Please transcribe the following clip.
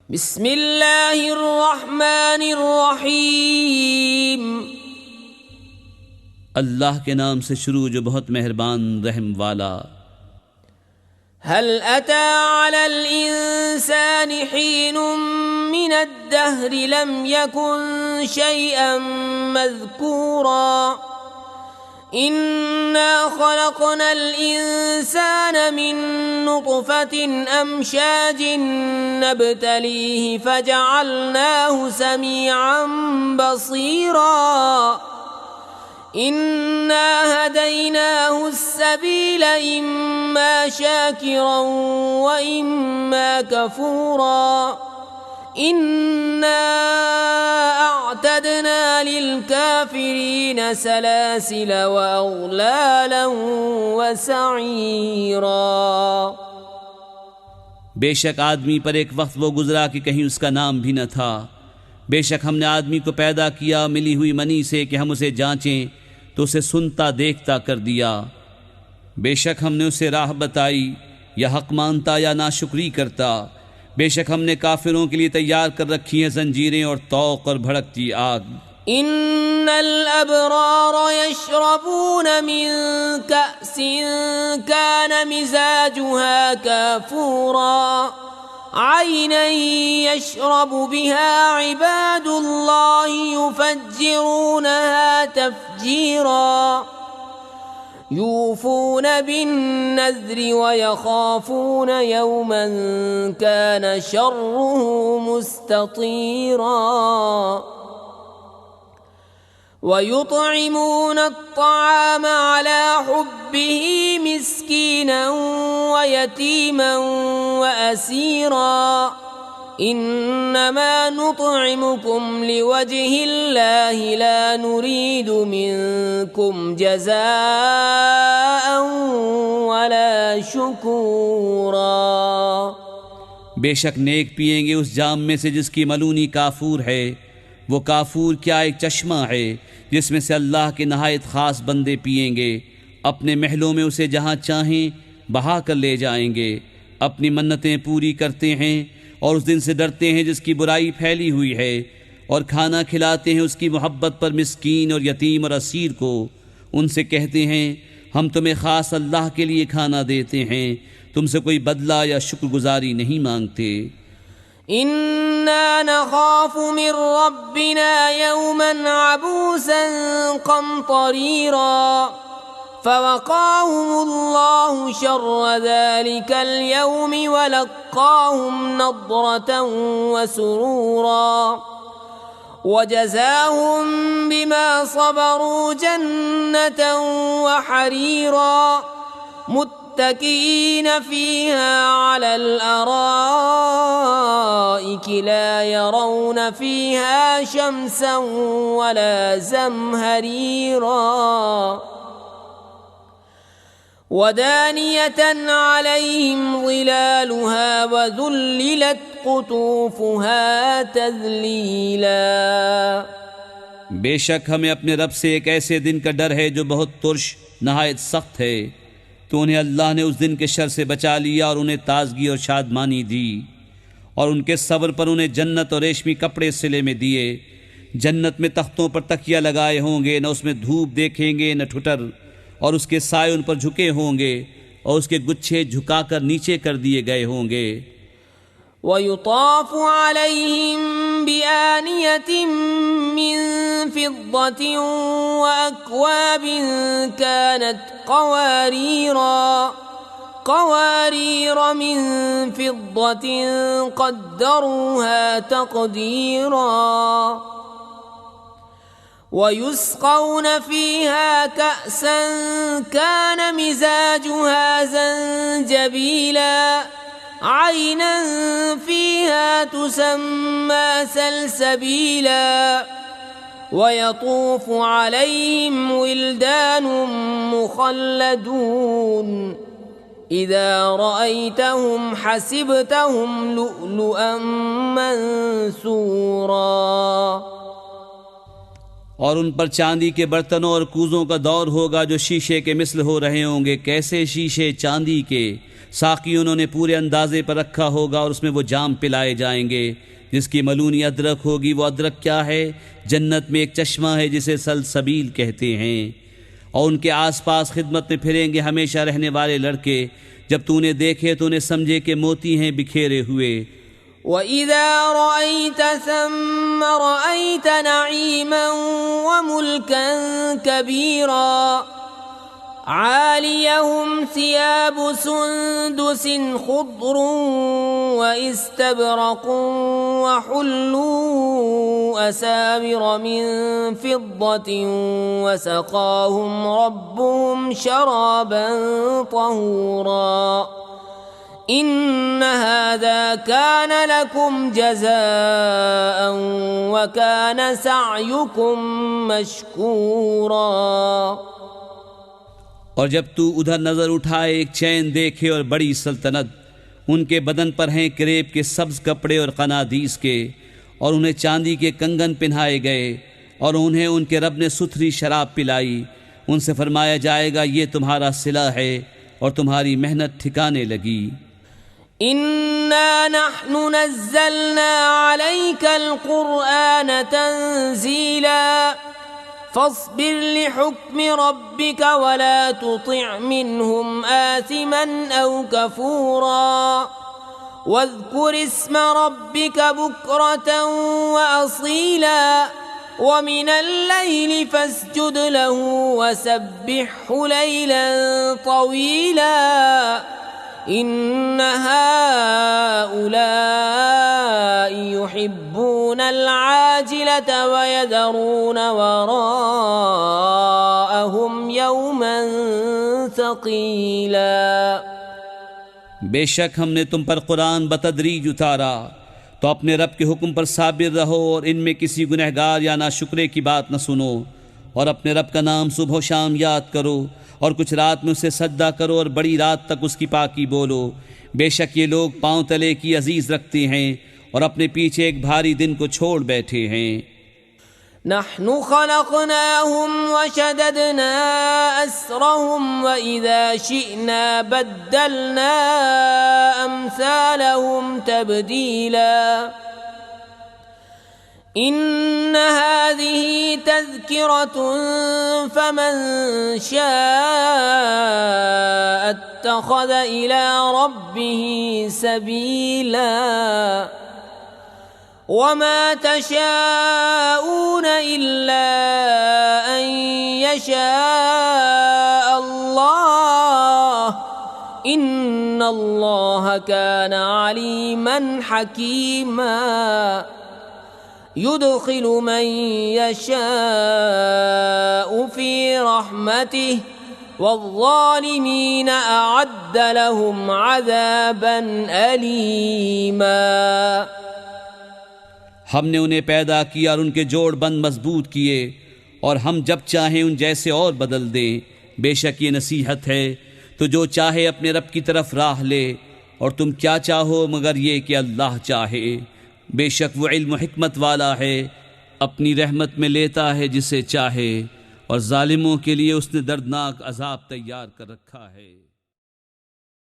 بسم اللہ الرحمن الرحیم۔ اللہ کے نام سے شروع جو بہت مہربان رحم والا۔ هل أتى على الإنسان حين من الدهر لم يكن شيئا مذكورا إنا خلقنا الإنسان من نطفة أمشاج نبتليه فجعلناه سميعا بصيرا إنا هديناه السبيل إما شاكرا وإما كفورا إنا أعتدنا للكافرين سلاسل وأغلالا وسعيرا۔ بے شک آدمی پر ایک وقت وہ گزرا کہ کہیں اس کا نام بھی نہ تھا۔ بے شک ہم نے آدمی کو پیدا کیا ملی ہوئی منی سے کہ ہم اسے جانچیں تو اسے سنتا دیکھتا کر دیا۔ بے شک ہم نے اسے راہ بتائی، یا حق مانتا یا ناشکری کرتا۔ بے شک ہم نے کافروں کے لیے تیار کر رکھی ہیں زنجیریں اور طوق اور بھڑکتی آگ۔ ان الابرار يشربون من كأس كان مزاجها كافورا عينا يشرب بها عباد الله يفجرونها تفجيرا يوفون بالنذر ويخافون يوما كان شره مستطيرا ويطعمون الطعام على حبه مسكينا ويتيما وأسيرا إنما نطعمكم لوجه الله لا نريد منكم جزاء ولا شكورا۔ بے شک نیک پیئیں گے اس جام میں سے جس کی ملونی کافور ہے۔ وہ کافور کیا ایک چشمہ ہے جس میں سے اللہ کے نہایت خاص بندے پیئیں گے، اپنے محلوں میں اسے جہاں چاہیں بہا کر لے جائیں گے، اپنی منتیں پوری کرتے ہیں اور اس دن سے ڈرتے ہیں جس کی برائی پھیلی ہوئی ہے، اور کھانا کھلاتے ہیں اس کی محبت پر مسکین اور یتیم اور اسیر کو۔ ان سے کہتے ہیں ہم تمہیں خاص اللہ کے لیے کھانا دیتے ہیں، تم سے کوئی بدلہ یا شکر گزاری نہیں مانگتے۔ إنا نخاف من ربنا يوما عبوسا قمطريرا فوقاهم الله شر ذلك اليوم ولقاهم نضرة وسرورا وجزاهم بما صبروا جنة وحريرا متكئين فيها على الأرائك لا يرون فيها شمسا ولا زمهريرا ودانية عليهم ظلالها وذللت قطوفها تذليلا۔ بے شک ہمیں اپنے رب سے ایک ایسے دن کا ڈر ہے جو بہت ترش نہایت سخت ہے، تو انہیں اللہ نے اس دن کے شر سے بچا لیا اور انہیں تازگی اور شادمانی دی، اور ان کے صبر پر انہیں جنت اور ریشمی کپڑے سلے میں دیے۔ جنت میں تختوں پر تکیہ لگائے ہوں گے، نہ اس میں دھوپ دیکھیں گے نہ ٹھٹر، اور اس کے سائے ان پر جھکے ہوں گے اور اس کے گچھے جھکا کر نیچے کر دیے گئے ہوں گے۔ وَيُطَافُ عَلَيْهِمْ بِآنِيَةٍ مِّن فِضَّةٍ وَأَكْوَابٍ كَانَتْ قَوَارِيرَ مِن فِضَّةٍ قَدَّرُوهَا تَقْدِيرًا وَيُسْقَوْنَ فِيهَا كَأْسًا كَانَ مِزَاجُهَا زَنجَبِيلًا عَيْنًا فِيهَا تُسَمَّى سَلْسَبِيلًا وَيَطُوفُ عَلَيْهِمْ وِلْدَانٌ مُخَلَّدُونَ إِذَا رَأَيْتَهُمْ حَسِبْتَهُمْ لُؤْلُؤًا مَنثُورًا۔ اور ان پر چاندی کے برتنوں اور کوزوں کا دور ہوگا جو شیشے کے مثل ہو رہے ہوں گے، کیسے شیشے چاندی کے، ساقی انہوں نے پورے اندازے پر رکھا ہوگا اور اس میں وہ جام پلائے جائیں گے جس کی ملونی ادرک ہوگی۔ وہ ادرک کیا ہے؟ جنت میں ایک چشمہ ہے جسے سلسبیل کہتے ہیں، اور ان کے آس پاس خدمت میں پھریں گے ہمیشہ رہنے والے لڑکے، جب تو انہیں دیکھے تو انہیں سمجھے کہ موتی ہیں بکھیرے ہوئے۔ وَإِذَا رَأَيْتَ ثَمَّ رَأَيْتَ نَعِيمًا وَمُلْكًا كَبِيرًا عَالِيَهُمْ ثِيَابُ سُنْدُسٍ خُضْرٌ وَإِسْتَبْرَقٌ وَحُلُّوا أَسَاوِرَ مِنْ فِضَّةٍ وَسَقَاهُمْ رَبُّهُمْ شَرَابًا طَهُورًا إِنَّ هَذَا كَانَ لَكُمْ جَزَاءً وَكَانَ سَعْيُكُمْ مَشْكُورًا۔ اور جب تو ادھر نظر اٹھائے ایک چین دیکھے اور بڑی سلطنت، ان کے بدن پر ہیں کریب کے سبز کپڑے اور قنادیس کے، اور انہیں چاندی کے کنگن پہنائے گئے، اور انہیں ان کے رب نے ستھری شراب پلائی۔ ان سے فرمایا جائے گا یہ تمہارا صلہ ہے اور تمہاری محنت ٹھکانے لگی۔ إِنَّا نَحْنُ نَزَّلْنَا عَلَيْكَ الْقُرْآنَ تَنزِيلًا فاصبر لحكم ربك ولا تطع منهم آثما أو كفورا واذكر اسم ربك بكرة وأصيلا ومن الليل فاسجد له وسبحه ليلا طويلا إن هؤلاء يحبون العاجلة ويذرون وراءهم يوما ثقيلا۔ بے شک ہم نے تم پر قرآن بتدریج اتارا، تو اپنے رب کے حکم پر صابر رہو اور ان میں کسی گنہگار یا ناشکرے کی بات نہ سنو، اور اپنے رب کا نام صبح و شام یاد کرو، اور کچھ رات میں اسے سجدہ کرو اور بڑی رات تک اس کی پاکی بولو۔ بے شک یہ لوگ پاؤں تلے کی عزیز رکھتے ہیں اور اپنے پیچھے ایک بھاری دن کو چھوڑ بیٹھے ہیں۔ نحن خلقناهم وشددنا أسرهم وإذا شئنا بدلنا أمثالهم تبديلا إن هذه تذكرة فمن شاء اتخذ إلى ربه سبيلا وما تشاءون إلا أن يشاء الله إن الله كان عليما حكيما يدخل من يشاء في رحمته والظالمين أعد لهم عذابا أليما۔ ہم نے انہیں پیدا کیا اور ان کے جوڑ بند مضبوط کیے، اور ہم جب چاہیں ان جیسے اور بدل دیں۔ بے شک یہ نصیحت ہے، تو جو چاہے اپنے رب کی طرف راہ لے، اور تم کیا چاہو مگر یہ کہ اللہ چاہے۔ بے شک وہ علم و حکمت والا ہے، اپنی رحمت میں لیتا ہے جسے چاہے، اور ظالموں کے لیے اس نے دردناک عذاب تیار کر رکھا ہے۔